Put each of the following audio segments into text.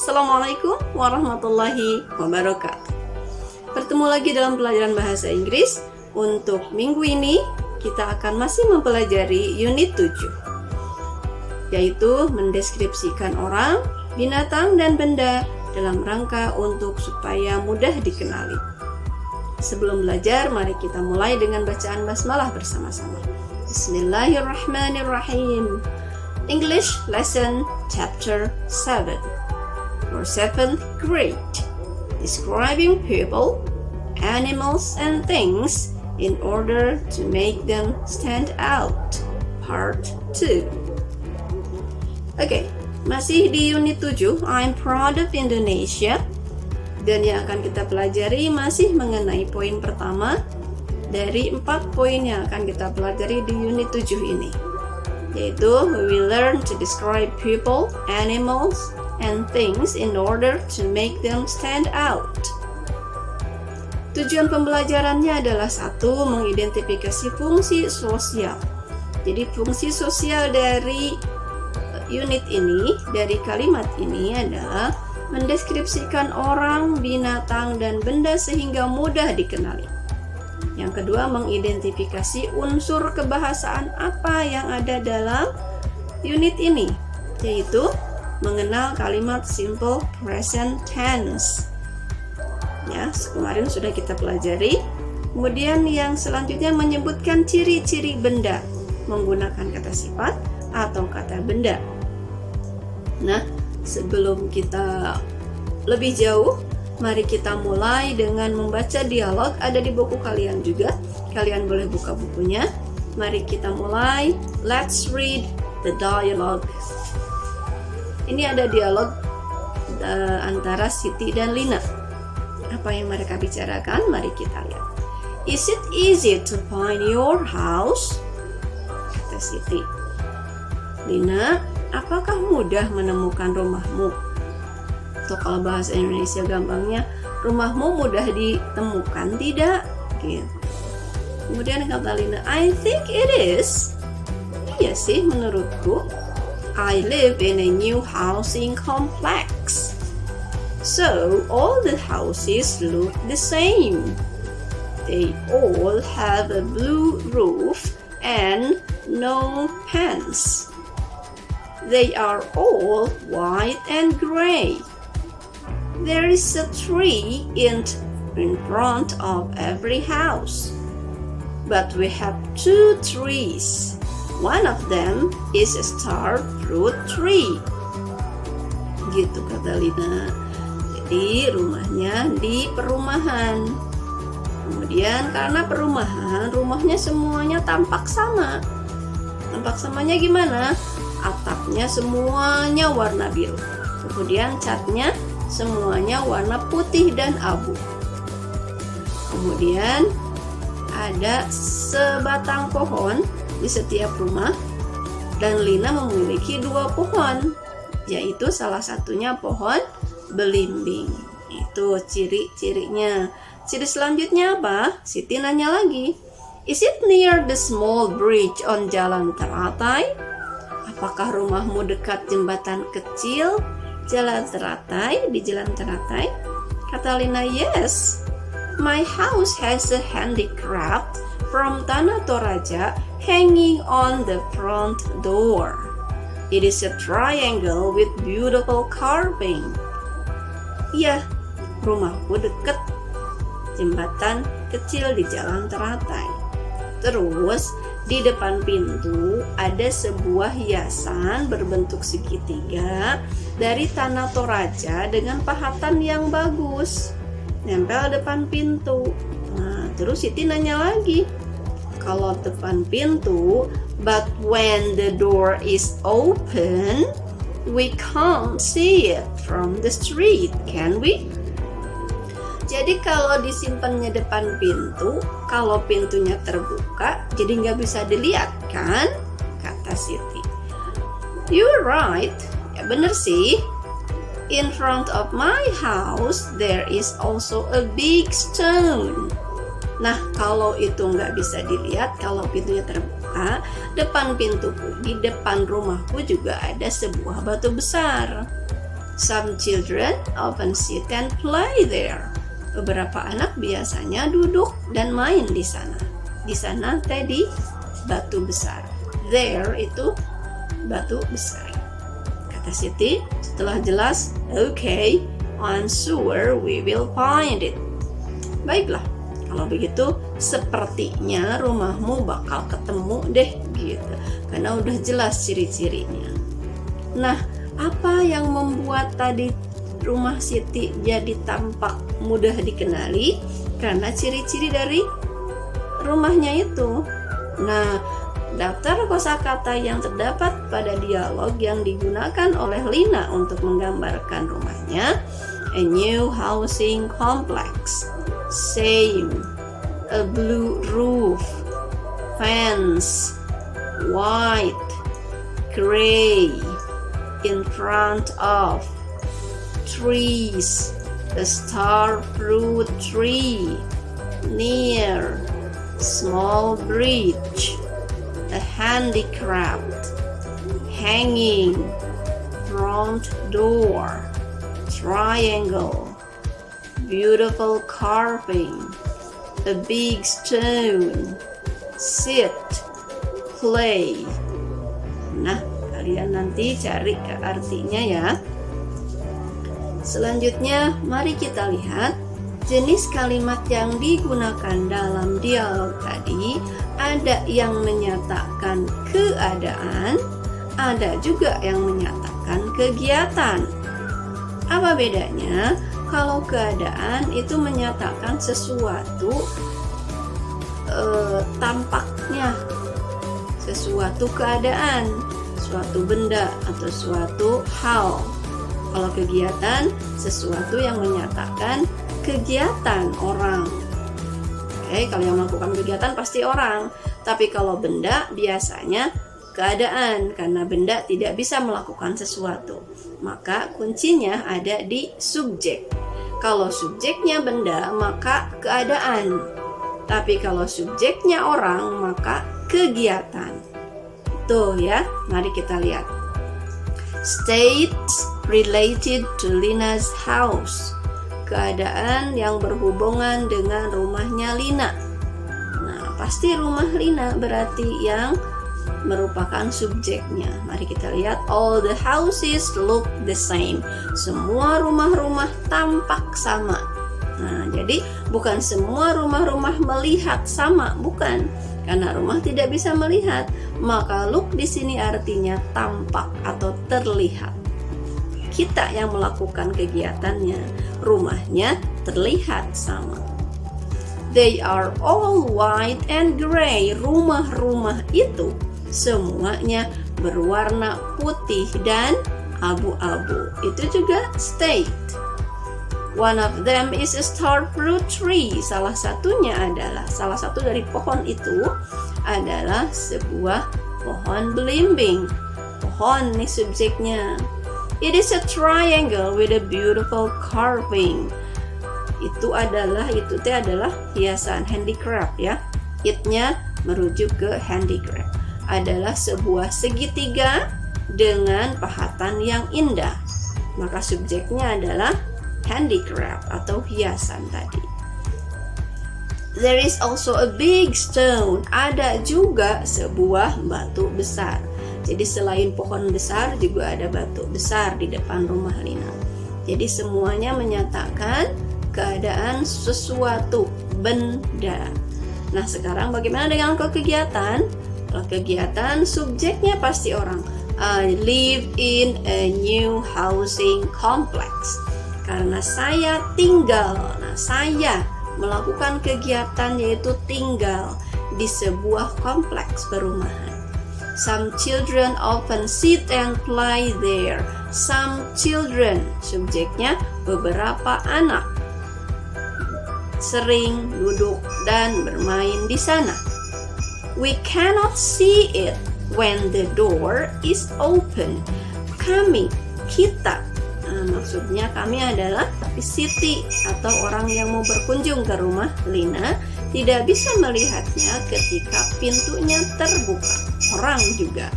Assalamualaikum warahmatullahi wabarakatuh. Bertemu lagi dalam pelajaran bahasa Inggris. Untuk minggu ini kita akan masih mempelajari unit 7, yaitu mendeskripsikan orang, binatang, dan benda dalam rangka untuk supaya mudah dikenali. Sebelum belajar, mari kita mulai dengan bacaan basmalah bersama-sama. Bismillahirrahmanirrahim. English Lesson Chapter 7 for 7th grade. Describing people, animals, and things in order to make them stand out. Part 2. Oke, masih di unit 7, I'm proud of Indonesia. Dan yang akan kita pelajari masih mengenai poin pertama dari 4 poin yang akan kita pelajari di unit 7 ini, yaitu we will learn to describe people, animals, and things in order to make them stand out. Tujuan pembelajarannya adalah 1. Mengidentifikasi fungsi sosial. Jadi fungsi sosial dari unit ini, dari kalimat ini adalah mendeskripsikan orang, binatang, dan benda sehingga mudah dikenali. Yang kedua, mengidentifikasi unsur kebahasaan apa yang ada dalam unit ini, yaitu mengenal kalimat simple present tense. Ya, kemarin sudah kita pelajari. Kemudian yang selanjutnya menyebutkan ciri-ciri benda menggunakan kata sifat atau kata benda. Nah, sebelum kita lebih jauh, mari kita mulai dengan membaca dialog. Ada di buku kalian juga. Kalian boleh buka bukunya. Mari kita mulai. Let's read the dialogue. Ini ada dialog antara Siti dan Lina. Apa yang mereka bicarakan? Mari kita lihat. Is it easy to find your house? Kata Siti. Lina, apakah mudah menemukan rumahmu? Atau kalau bahasa Indonesia gampangnya, rumahmu mudah ditemukan tidak? Gitu. Kemudian kata Lina, I think it is. Iya sih menurutku. I live in a new housing complex. So all the houses look the same. They all have a blue roof and no fence. They are all white and gray. There is a tree in front of every house. But we have 2 trees. One of them is a star fruit tree. Gitu kata Lina. Jadi rumahnya di perumahan. Kemudian karena perumahan, rumahnya semuanya tampak sama. Tampak samanya gimana? Atapnya semuanya warna biru. Kemudian catnya semuanya warna putih dan abu. Kemudian ada sebatang pohon di setiap rumah, dan Lina memiliki 2 pohon, yaitu salah satunya pohon belimbing. Itu ciri-cirinya. Ciri selanjutnya apa? Siti nanya lagi. Is it near the small bridge on Jalan Teratai? Apakah rumahmu dekat jembatan kecil Jalan Teratai, di Jalan Teratai? Kata Lina, yes. My house has a handicraft from Tanah Toraja hanging on the front door. It is a triangle with beautiful carving. Iya, rumahku dekat jembatan kecil di Jalan Teratai. Terus di depan pintu ada sebuah hiasan berbentuk segitiga dari Tanah Toraja dengan pahatan yang bagus, nempel depan pintu. Nah, terus Siti nanya lagi, kalau depan pintu, but when the door is open, we can't see it from the street, can we? Jadi kalau disimpannya depan pintu, kalau pintunya terbuka, jadi nggak bisa dilihat kan? Kata Siti. You're right, ya bener sih. In front of my house, there is also a big stone. Nah, kalau itu nggak bisa dilihat, kalau pintunya terbuka, di depan rumahku juga ada sebuah batu besar. Some children often sit and play there. Beberapa anak biasanya duduk dan main di sana. Di sana tadi batu besar. There itu batu besar. Kata Siti setelah jelas, okay, I'm sure we will find it. Baiklah, kalau begitu sepertinya rumahmu bakal ketemu deh gitu. Karena udah jelas ciri-cirinya. Nah, apa yang membuat tadi rumah Siti jadi tampak mudah dikenali? Karena ciri-ciri dari rumahnya itu. Nah, daftar kosakata yang terdapat pada dialog yang digunakan oleh Lina untuk menggambarkan rumahnya. A new housing complex. Same. A blue roof. Fence. White. Gray. In front of. Trees. A star fruit tree. Near. Small bridge. A handicraft. Hanging. Front door. Triangle. Beautiful carving. A big stone. Sit. Play. Nah, kalian nanti cari ke artinya ya. Selanjutnya, mari kita lihat jenis kalimat yang digunakan dalam dialog tadi. Ada yang menyatakan keadaan, ada juga yang menyatakan kegiatan. Apa bedanya? Kalau keadaan itu menyatakan sesuatu tampaknya, sesuatu keadaan, suatu benda atau suatu hal. Kalau kegiatan, sesuatu yang menyatakan kegiatan orang. Oke, kalau yang melakukan kegiatan pasti orang. Tapi kalau benda biasanya keadaan, karena benda tidak bisa melakukan sesuatu. Maka kuncinya ada di subjek. Kalau subjeknya benda, maka keadaan. Tapi kalau subjeknya orang, maka kegiatan. Tuh ya, mari kita lihat. States related to Lina's house. Keadaan yang berhubungan dengan rumahnya Lina. Nah, pasti rumah Lina berarti yang merupakan subjeknya. Mari kita lihat. All the houses look the same. Semua rumah-rumah tampak sama. Nah, jadi bukan semua rumah-rumah melihat sama, bukan. Karena rumah tidak bisa melihat, maka look di sini artinya tampak atau terlihat. Kita yang melakukan kegiatannya, rumahnya terlihat sama. They are all white and gray. Rumah-rumah itu semuanya berwarna putih dan abu-abu. Itu juga state. One of them is a star fruit tree. Salah satu dari pohon itu adalah sebuah pohon belimbing. Pohon nih subjeknya. It is a triangle with a beautiful carving. Itu adalah hiasan handicraft ya. It-nya merujuk ke handicraft. Adalah sebuah segitiga dengan pahatan yang indah. Maka subjeknya adalah handicraft atau hiasan tadi. There is also a big stone. Ada juga sebuah batu besar. Jadi selain pohon besar juga ada batu besar di depan rumah Lina. Jadi semuanya menyatakan keadaan sesuatu benda. Nah, sekarang bagaimana dengan kegiatan? Kalau kegiatan subjeknya pasti orang. I live in a new housing complex. Karena saya tinggal, saya melakukan kegiatan yaitu tinggal di sebuah kompleks perumahan. Some children often sit and play there. Some children, subjeknya beberapa anak, sering duduk dan bermain di sana. We cannot see it when the door is open. Kita. Maksudnya kami adalah Siti atau orang yang mau berkunjung ke rumah Lina tidak bisa melihatnya ketika pintunya terbuka. Orang juga.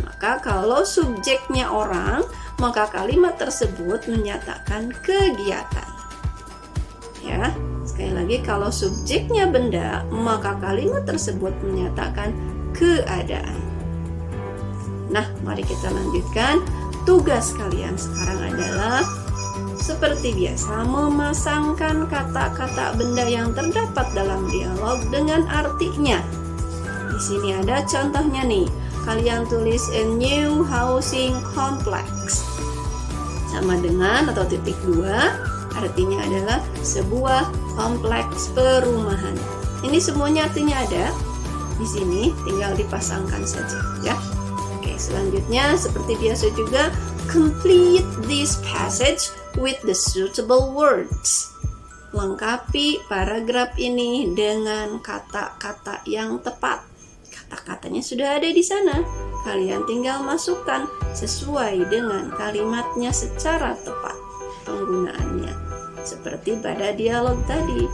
Maka kalau subjeknya orang, maka kalimat tersebut menyatakan kegiatan. Ya, sekali lagi, kalau subjeknya benda, maka kalimat tersebut menyatakan keadaan. Nah, mari kita lanjutkan. Tugas kalian sekarang adalah seperti biasa memasangkan kata-kata benda yang terdapat dalam dialog dengan artinya. Di sini ada contohnya nih. Kalian tulis a new housing complex. Sama dengan atau titik 2, artinya adalah sebuah kompleks perumahan. Ini semuanya artinya ada di sini, tinggal dipasangkan saja ya. Oke, selanjutnya seperti biasa juga, complete this passage with the suitable words. Lengkapi paragraf ini dengan kata-kata yang tepat. Kata-katanya sudah ada di sana. Kalian tinggal masukkan sesuai dengan kalimatnya secara tepat penggunaannya. Seperti pada dialog tadi.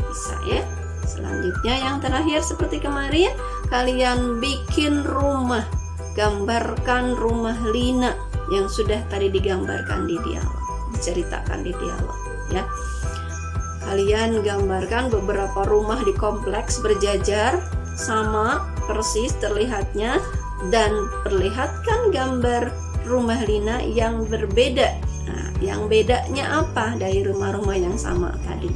Bisa ya? Selanjutnya yang terakhir seperti kemarin, kalian bikin rumah. Gambarkan rumah Lina yang sudah tadi digambarkan di dialog, diceritakan di dialog ya. Kalian gambarkan beberapa rumah di kompleks berjajar sama persis terlihatnya, dan perlihatkan gambar rumah Lina yang berbeda. Nah, yang bedanya apa dari rumah-rumah yang sama tadi?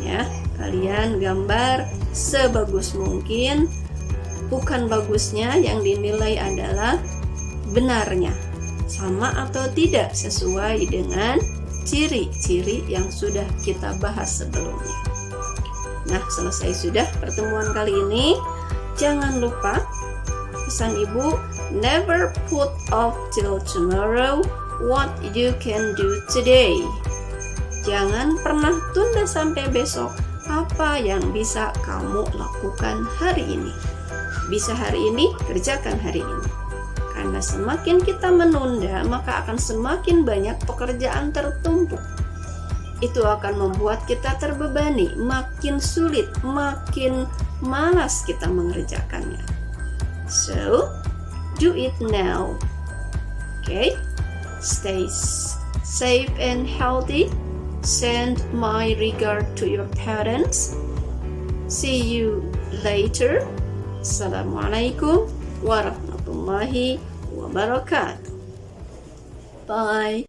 Ya, kalian gambar sebagus mungkin. Bukan bagusnya, yang dinilai adalah benarnya, sama atau tidak sesuai dengan ciri-ciri yang sudah kita bahas sebelumnya. Nah, selesai sudah pertemuan kali ini. Jangan lupa pesan ibu, never put off till tomorrow what you can do today. Jangan pernah tunda sampai besok apa yang bisa kamu lakukan hari ini. Bisa hari ini, kerjakan hari ini. Karena semakin kita menunda, maka akan semakin banyak pekerjaan tertumpuk. Itu akan membuat kita terbebani, makin sulit, makin malas kita mengerjakannya. So, do it now. Okay? Stay safe and healthy. Send my regard to your parents. See you later. Assalamualaikum warahmatullahi wabarakatuh. Bye.